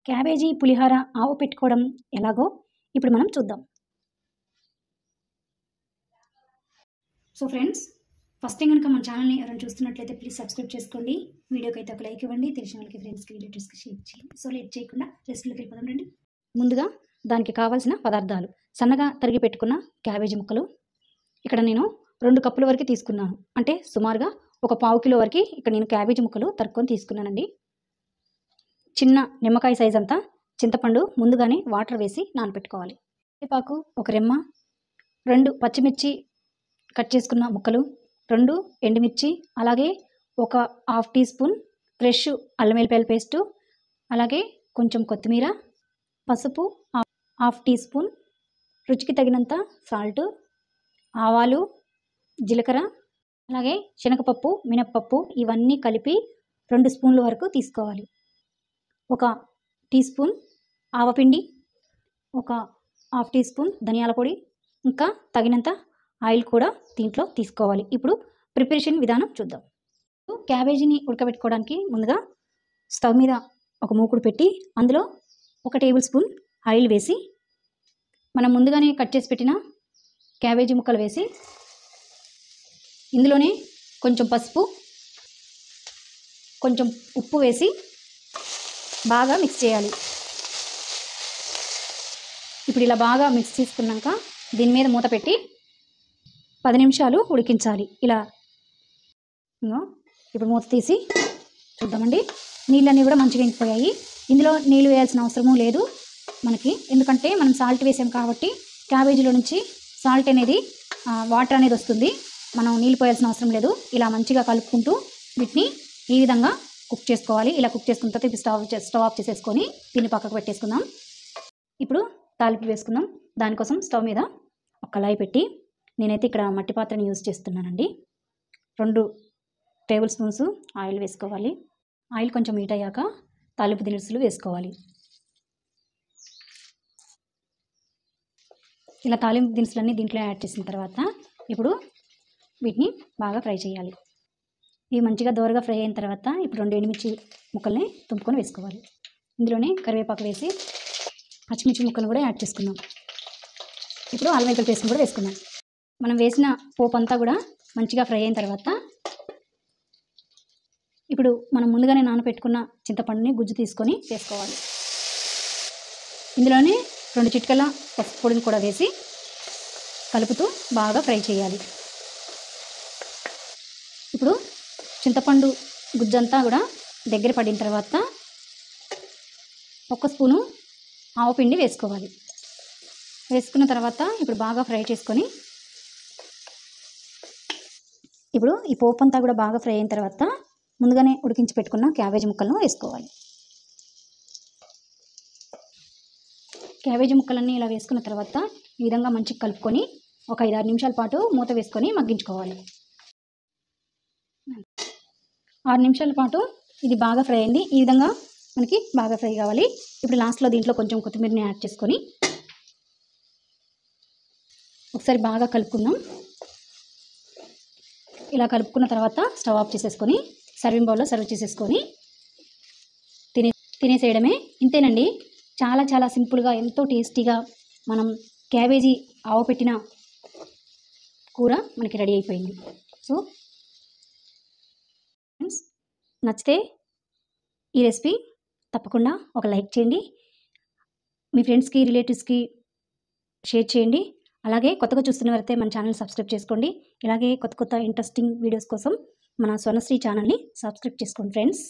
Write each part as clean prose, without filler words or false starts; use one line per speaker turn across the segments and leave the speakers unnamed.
Cabbage పులిహోర ఆవ పెట్టుకోవడం ఎలాగో ఇప్పుడు మనం చూద్దాం. సో ఫ్రెండ్స్, ఫస్ట్ టైం కనుక మన ఛానల్ని ఎవరైనా చూస్తున్నట్లయితే ప్లీజ్ సబ్స్క్రైబ్ చేసుకోండి. వీడియోకి అయితే ఒక లైక్ ఇవ్వండి, తెలిసిన వాళ్ళకి, ఫ్రెండ్స్కి, రిలేటివ్స్కి షేర్ చేయండి. సో లేట్ చేయకుండా రెసిపీలోకి వెళ్ళిపోదాం రండి. ముందుగా దానికి కావాల్సిన పదార్థాలు: సన్నగా తరిగి పెట్టుకున్న క్యాబేజీ ముక్కలు. ఇక్కడ నేను 2 కప్పుల వరకు తీసుకున్నాను, అంటే సుమారుగా ఒక పావు కిలో వరకు ఇక్కడ నేను క్యాబేజీ ముక్కలు తరుక్కొని తీసుకున్నానండి. చిన్న నిమ్మకాయ సైజ్ అంతా చింతపండు ముందుగానే వాటర్ వేసి నానబెట్టుకోవాలి. కరివేపాకు ఒక రెమ్మ, 2 పచ్చిమిర్చి కట్ చేసుకున్న ముక్కలు, 2 ఎండుమిర్చి, అలాగే ఒక హాఫ్ టీ స్పూన్ ఫ్రెష్ అల్లం వెల్లిపాయల పేస్టు, అలాగే కొంచెం కొత్తిమీర, పసుపు హాఫ్ టీ స్పూన్, రుచికి తగినంత సాల్టు, ఆవాలు, జీలకర్ర, అలాగే శనగపప్పు, మినప్పప్పు ఇవన్నీ కలిపి 2 స్పూన్ల వరకు తీసుకోవాలి. ఒక టీ స్పూన్ ఆవపిండి, ఒక హాఫ్ టీ స్పూన్ ధనియాల పొడి, ఇంకా తగినంత ఆయిల్ కూడా దీంట్లో తీసుకోవాలి. ఇప్పుడు ప్రిపరేషన్ విధానం చూద్దాం. క్యాబేజీని ఉడకబెట్టుకోవడానికి ముందుగా స్టవ్ మీద ఒక మూకుడు పెట్టి అందులో 1 టేబుల్ స్పూన్ ఆయిల్ వేసి మనం ముందుగానే కట్ చేసి పెట్టిన క్యాబేజీ ముక్కలు వేసి ఇందులోనే కొంచెం పసుపు, కొంచెం ఉప్పు వేసి బాగా మిక్స్ చేయాలి. ఇప్పుడు ఇలా బాగా మిక్స్ చేసుకున్నాక దీని మీద మూత పెట్టి 10 నిమిషాలు ఉడికించాలి. ఇలా ఇప్పుడు మూత తీసి చూద్దామండి. నీళ్ళన్నీ కూడా మంచిగా ఇంకిపోయాయి. ఇందులో నీళ్ళు వేయాల్సిన అవసరము లేదు మనకి, ఎందుకంటే మనం సాల్ట్ వేసాం కాబట్టి క్యాబేజీలో నుంచి సాల్ట్ అనేది వాటర్ అనేది వస్తుంది. మనం నీళ్ళు పోయాల్సిన అవసరం లేదు. ఇలా మంచిగా కలుపుకుంటూ వీటిని ఈ విధంగా కుక్ చేసుకోవాలి. ఇలా కుక్ చేసుకున్న తర్వాత ఇప్పుడు స్టవ్ ఆఫ్ చేసేసుకొని దీన్ని పక్కకు పెట్టేసుకుందాం. ఇప్పుడు తాలింపు వేసుకుందాం. దానికోసం స్టవ్ మీద ఒక కళాయి పెట్టి నేనైతే ఇక్కడ మట్టి పాత్రని యూజ్ చేస్తున్నానండి. 2 టేబుల్ స్పూన్స్ ఆయిల్ వేసుకోవాలి. ఆయిల్ కొంచెం హీట్ అయ్యాక తాలింపు దినుసులు వేసుకోవాలి. ఇలా తాలింపు దినుసులన్నీ దీంట్లో యాడ్ చేసిన తర్వాత ఇప్పుడు వీటిని బాగా ఫ్రై చేయాలి. ఇవి మంచిగా దోరగా ఫ్రై అయిన తర్వాత ఇప్పుడు 2 ఎండుమిర్చి ముక్కల్ని తుంపుకొని వేసుకోవాలి. ఇందులోనే కరివేపాకు వేసి పచ్చిమిర్చి ముక్కలు కూడా యాడ్ చేసుకున్నాం. ఇప్పుడు అల్లం వెల్లిపాయ పేస్ట్ కూడా వేసుకున్నాం. మనం వేసిన పోపు అంతా కూడా మంచిగా ఫ్రై అయిన తర్వాత ఇప్పుడు మనం ముందుగానే నానబెట్టుకున్న చింతపండుని గుజ్జు తీసుకొని వేసుకోవాలి. ఇందులోనే 2 చిటికల పసుపు పొడిని కూడా వేసి కలుపుతూ బాగా ఫ్రై చేయాలి. ఇప్పుడు చింతపండు గుజ్జంతా కూడా దగ్గర పడిన తర్వాత 1 స్పూను ఆవపిండి వేసుకోవాలి. వేసుకున్న తర్వాత ఇప్పుడు బాగా ఫ్రై చేసుకొని ఇప్పుడు ఈ పోపు అంతా కూడా బాగా ఫ్రై అయిన తర్వాత ముందుగానే ఉడికించి పెట్టుకున్న క్యాబేజీ ముక్కలను వేసుకోవాలి. క్యాబేజీ ముక్కలన్నీ ఇలా వేసుకున్న తర్వాత ఈ విధంగా మంచిగా కలుపుకొని ఒక 5-6 నిమిషాల పాటు మూత వేసుకొని మగ్గించుకోవాలి. 6 నిమిషాల పాటు ఇది బాగా ఫ్రై అయింది. ఈ విధంగా మనకి బాగా ఫ్రై కావాలి. ఇప్పుడు లాస్ట్లో దీంట్లో కొంచెం కొత్తిమీరని యాడ్ చేసుకొని ఒకసారి బాగా కలుపుకుందాం. ఇలా కలుపుకున్న తర్వాత స్టవ్ ఆఫ్ చేసేసుకొని సర్వింగ్ బౌల్లో సర్వ్ చేసేసుకొని తినేసేయడమే. ఇంతేనండి, చాలా చాలా సింపుల్గా ఎంతో టేస్టీగా మనం క్యాబేజీ ఆవ పెట్టిన కూర మనకి రెడీ అయిపోయింది. సో ఫ్రెండ్స్, నచ్చితే ఈ రెసిపీ తప్పకుండా ఒక లైక్ చేయండి, మీ ఫ్రెండ్స్కి, రిలేటివ్స్కి షేర్ చేయండి. అలాగే కొత్తగా చూస్తున్నవారైతే మన ఛానల్ సబ్స్క్రైబ్ చేసుకోండి. ఇలాగే కొత్త ఇంట్రెస్టింగ్ వీడియోస్ కోసం మన స్వర్ణశ్రీ ఛానల్ని సబ్స్క్రైబ్ చేసుకోండి friends.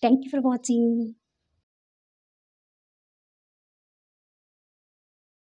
Thank you for watching.